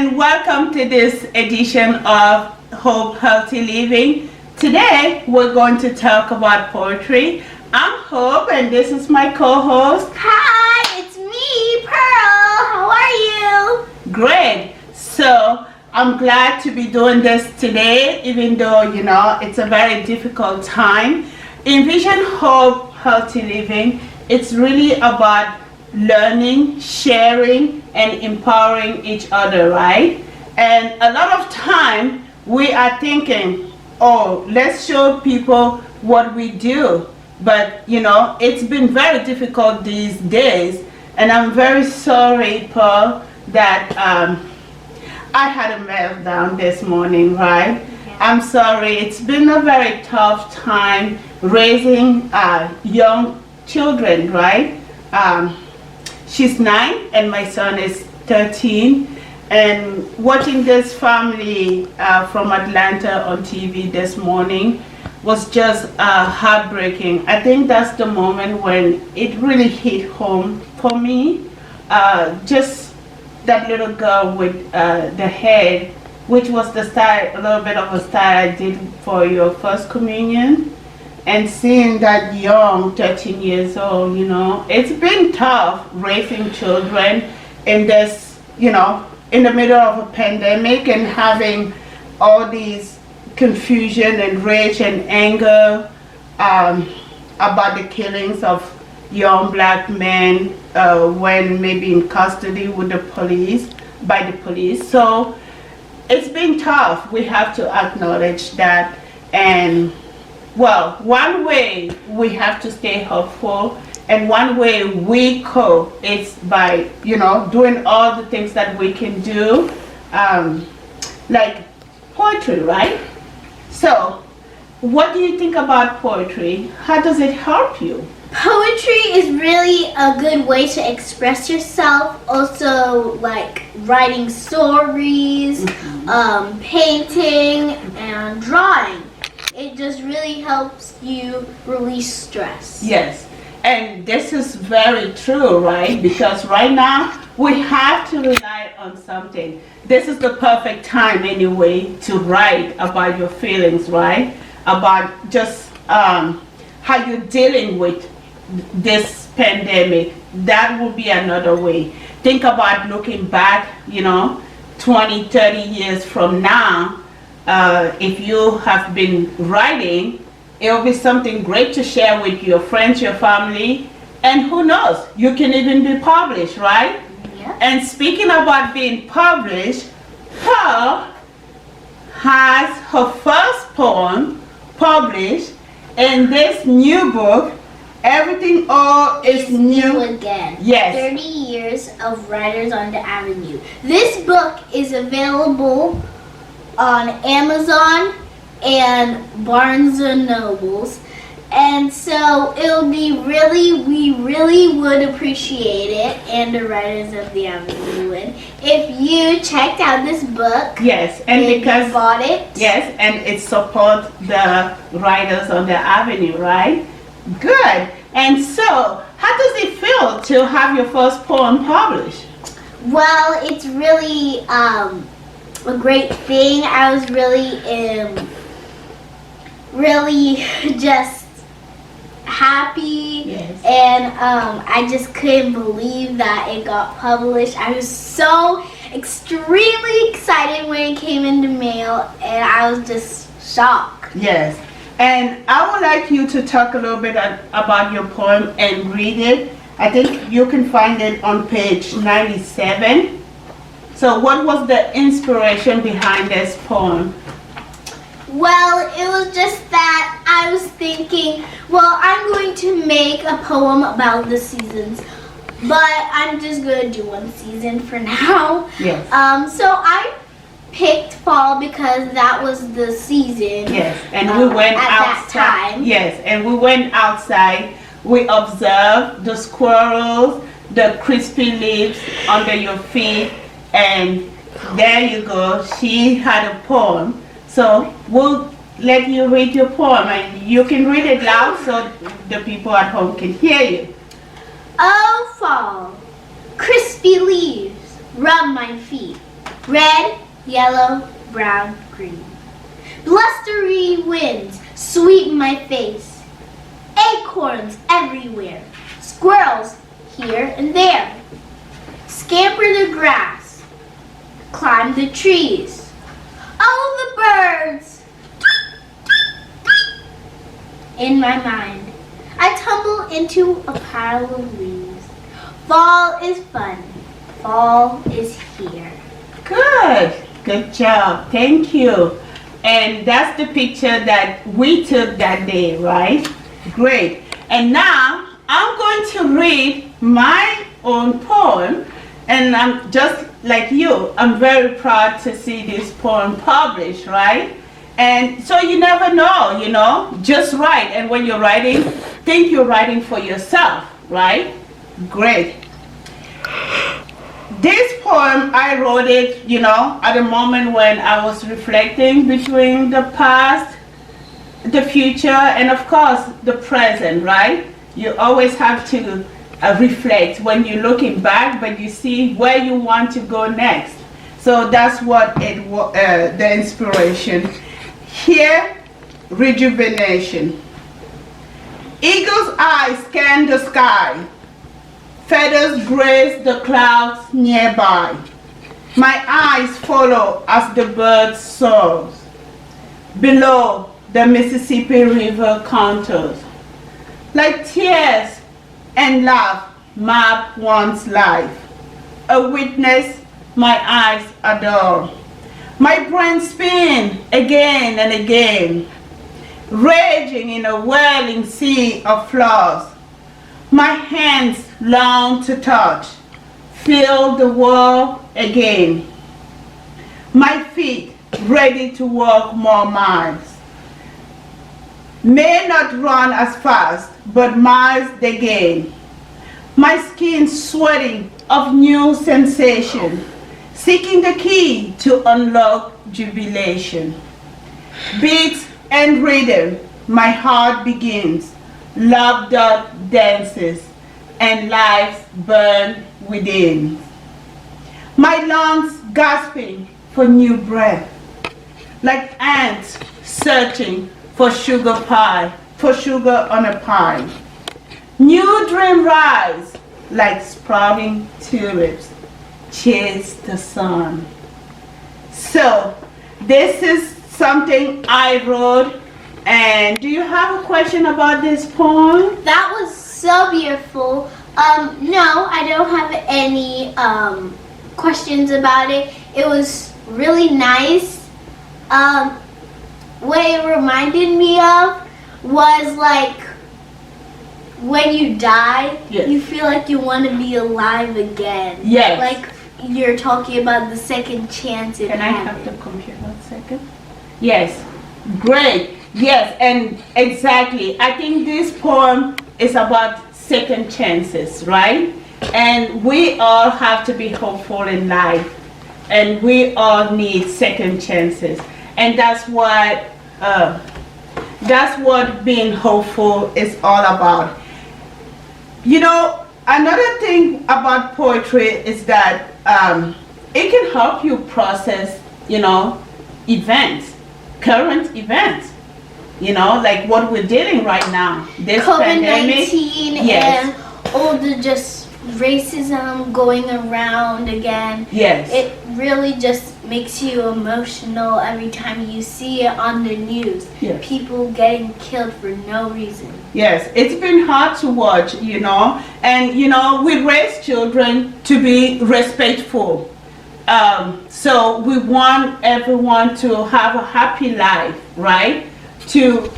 and welcome to this edition of Hope Healthy Living. Today we're going to talk about poetry. I'm Hope and this is my co-host. Hi, it's me, Pearl. How are you? Great. So I'm glad to be doing this today, even though, it's a very difficult time. Envision Hope Healthy Living. It's really about learning, sharing, and empowering each other, right? And a lot of time we are thinking, oh, let's show people what we do. But, it's been very difficult these days. And I'm very sorry, Paul, that I had a meltdown this morning, right? Yeah. I'm sorry. It's been a very tough time raising young children, right? She's 9 and my son is 13. And watching this family from Atlanta on TV this morning was just heartbreaking. I think that's the moment when it really hit home for me. Just that little girl with the head, which was the style, a little bit of a style I did for your first communion. And seeing that young, 13 years old, it's been tough raising children in this, in the middle of a pandemic and having all these confusion and rage and anger about the killings of young black men when maybe in custody with the police, by the police. So it's been tough. We have to acknowledge that. And well, one way we have to stay hopeful, and one way we cope is by, doing all the things that we can do, like poetry, right? So, what do you think about poetry? How does it help you? Poetry is really a good way to express yourself. Also, like writing stories, painting, and drawing. It just really helps you release stress. Yes, and this is very true, right? Because right now we have to rely on something. This is the perfect time anyway to write about your feelings, right? About just how you're dealing with this pandemic. That will be another way. Think about looking back, 20, 30 years from now. If you have been writing, it will be something great to share with your friends, your family, and who knows, you can even be published, right? Yeah. And speaking about being published, Pearl has her first poem published in this new book, Everything All is New Again. Yes. 30 years of Writers on the Avenue. This book is available on Amazon and Barnes and Nobles, and so we really would appreciate it, and the Writers of the Avenue would, if you checked out this book. Yes, and because you bought it. Yes, and it supports the Writers on the Avenue, right? Good. And so, how does it feel to have your first poem published? Well, it's really a great thing. I was really just happy. Yes. And I just couldn't believe that it got published. I was so extremely excited when it came in the mail, and I was just shocked. Yes. And I would like you to talk a little bit about your poem and read it. I think you can find it on page 97. So what was the inspiration behind this poem? Well, it was just that I was thinking, well, I'm going to make a poem about the seasons, but I'm just going to do one season for now. Yes. So I picked fall because that was the season. Yes, and we went at outside. that time. Yes, and we went outside. We observed the squirrels, the crispy leaves under your feet, and there you go. She had a poem. So we'll let you read your poem, and you can read it loud so the people at home can hear you. Oh, fall, crispy leaves rub my feet. Red, yellow, brown, green. Blustery winds sweep my face. Acorns everywhere. Squirrels here and there. Scamper the grass. Climb the trees. Oh, the birds! In my mind, I tumble into a pile of leaves. Fall is fun. Fall is here. Good job. Thank you. And that's the picture that we took that day, right? Great. And now I'm going to read my own poem, and I'm just like you. I'm very proud to see this poem published, right? And so you never know, just write. And when you're writing, think you're writing for yourself, right? Great. This poem, I wrote it, at a moment when I was reflecting between the past, the future, and of course, the present, right? You always have to reflect when you're looking back, but you see where you want to go next. So that's what the inspiration. Here, rejuvenation. Eagle's eyes scan the sky. Feathers graze the clouds nearby. My eyes follow as the bird soars. Below, the Mississippi River contours. Like tears and laugh map one's life. A witness my eyes adore. My brain spins again and again, raging in a whirling sea of flaws. My hands long to touch, feel the world again. My feet ready to walk more miles. May not run as fast, but miles they gain. My skin sweating of new sensation, seeking the key to unlock jubilation. Beats and rhythm, my heart begins. Love dot dances, and lives burn within. My lungs gasping for new breath, like ants searching for sugar on a pie. New dream rise, like sprouting tulips, chase the sun. So, this is something I wrote. And do you have a question about this poem? That was so beautiful. No, I don't have any questions about it. It was really nice. What it reminded me of was like when you die, yes, you feel like you want to be alive again. Yes. Like you're talking about the second chance in Can I heaven. have the computer 1 second? Yes. Great. Yes, and exactly. I think this poem is about second chances, right? And we all have to be hopeful in life, and we all need second chances. And that's what being hopeful is all about. Another thing about poetry is that it can help you process, events, current events. Like what we're dealing right now, this pandemic. COVID-19, yes, and all the just racism going around again. Yes. It really just makes you emotional every time you see it on the news. Yes. People getting killed for no reason. Yes, it's been hard to watch, and we raise children to be respectful. So we want everyone to have a happy life, right? To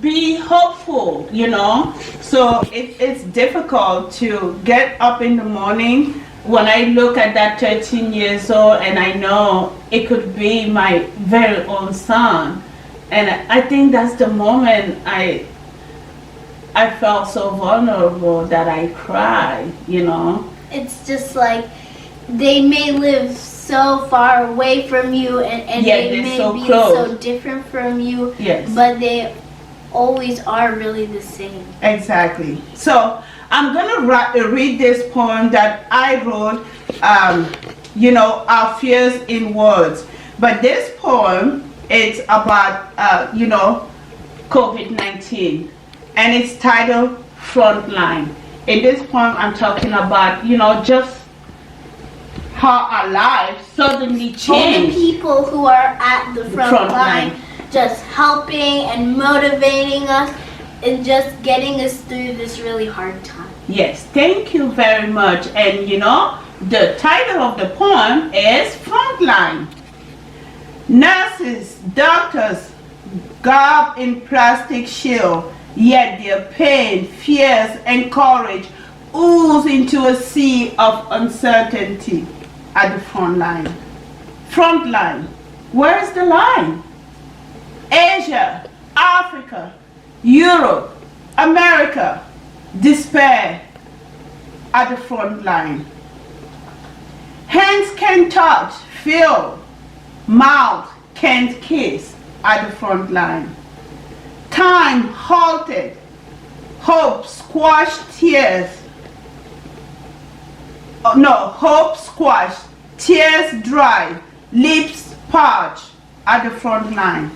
be hopeful, So it's difficult to get up in the morning when I look at that 13 years old and I know it could be my very own son. And I think that's the moment I felt so vulnerable that I cried, It's just like they may live so far away from you and they may so be close, so different from you, yes, but they always are really the same. Exactly. So I'm gonna read this poem that I wrote our fears in words. But this poem, it's about, COVID-19, and it's titled Frontline. In this poem, I'm talking about, just how our lives suddenly All the changed. people who are at the front line, just helping and motivating us and just getting us through this really hard time. Yes, thank you very much. And the title of the poem is Frontline. Nurses, doctors, garbed in plastic shield, yet their pain, fears, and courage ooze into a sea of uncertainty at the front line. Front line, where is the line? Asia, Africa, Europe, America, despair at the front line. Hands can touch, feel, mouth can't kiss at the front line. Time halted, hope squashed tears. Hope squashed, tears dry, lips parched at the front line.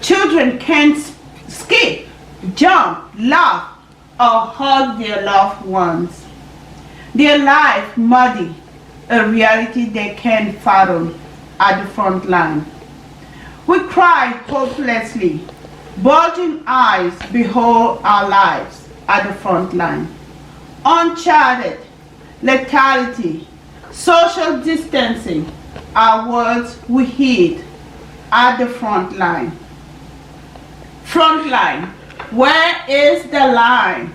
Children can't skip, jump, laugh, or hug their loved ones. Their life muddy, a reality they can't fathom at the front line. We cry hopelessly, bulging eyes behold our lives at the front line. Uncharted, lethality, social distancing are words we heed at the front line. Front line, where is the line?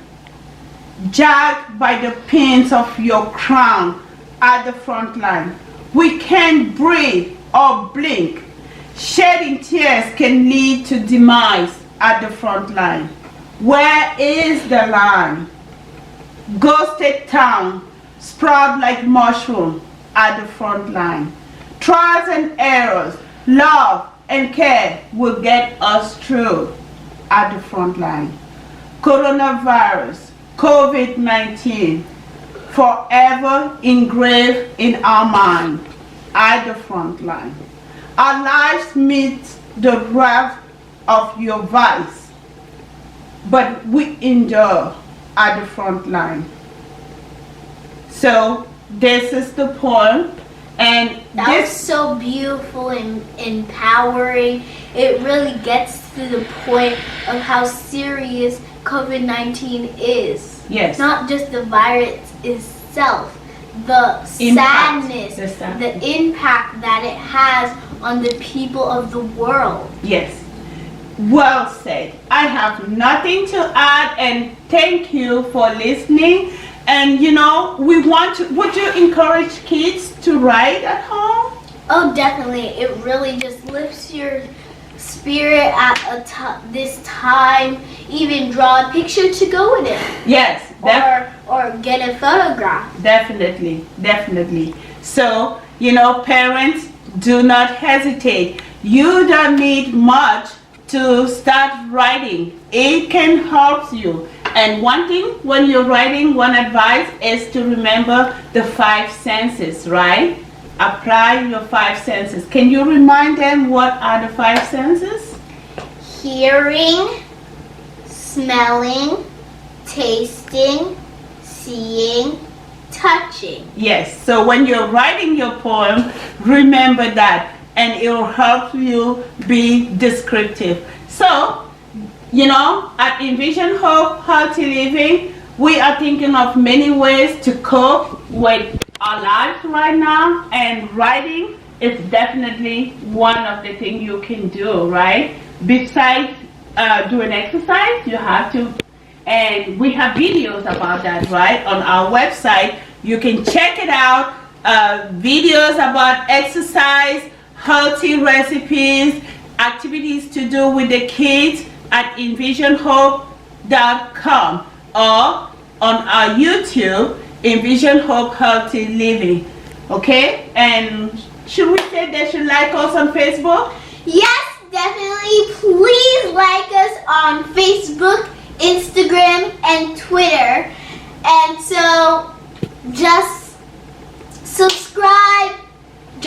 Jagged by the pins of your crown at the front line. We can't breathe or blink. Shedding tears can lead to demise at the front line. Where is the line? Ghosted town, sprout like mushroom at the front line. Trials and errors, love and care will get us through at the front line. Coronavirus, COVID-19, forever engraved in our mind at the front line. Our lives meet the wrath of your vice, but we endure at the front line. So this is the poem, and that was so beautiful and empowering. It really gets to the point of how serious COVID-19 is. Yes. Not just the virus itself, the sadness, the impact that it has on the people of the world. Yes. Well said. I have nothing to add, and thank you for listening. And would you encourage kids to write at home? Oh, definitely. It really just lifts your spirit at this time. Even draw a picture to go with it. Yes. Or get a photograph. Definitely. So, parents, do not hesitate. You don't need much to start writing. It can help you. And one thing when you're writing, one advice is to remember the 5 senses, right? Apply your 5 senses. Can you remind them what are the 5 senses? Hearing, smelling, tasting, seeing, touching. Yes, so when you're writing your poem, remember that, and it will help you be descriptive. So, at Envision Hope Healthy Living, we are thinking of many ways to cope with our lives right now, and writing is definitely one of the things you can do, right? Besides doing exercise, you have to, and we have videos about that, right? On our website, you can check it out, videos about exercise, healthy recipes, activities to do with the kids at envisionhope.com, or on our YouTube, Envision Hope Healthy Living. Okay? And should we say they should like us on Facebook? Yes, definitely. Please like us on Facebook, Instagram, and Twitter. And so just subscribe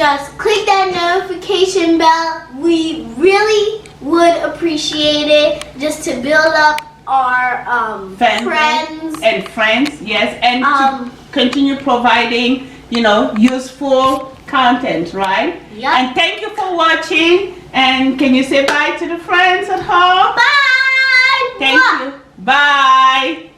just click that notification bell. We really would appreciate it just to build up our friends. And friends, yes, and to continue providing, useful content, right? Yep. And thank you for watching. And can you say bye to the friends at home? Bye. Thank you. Bye.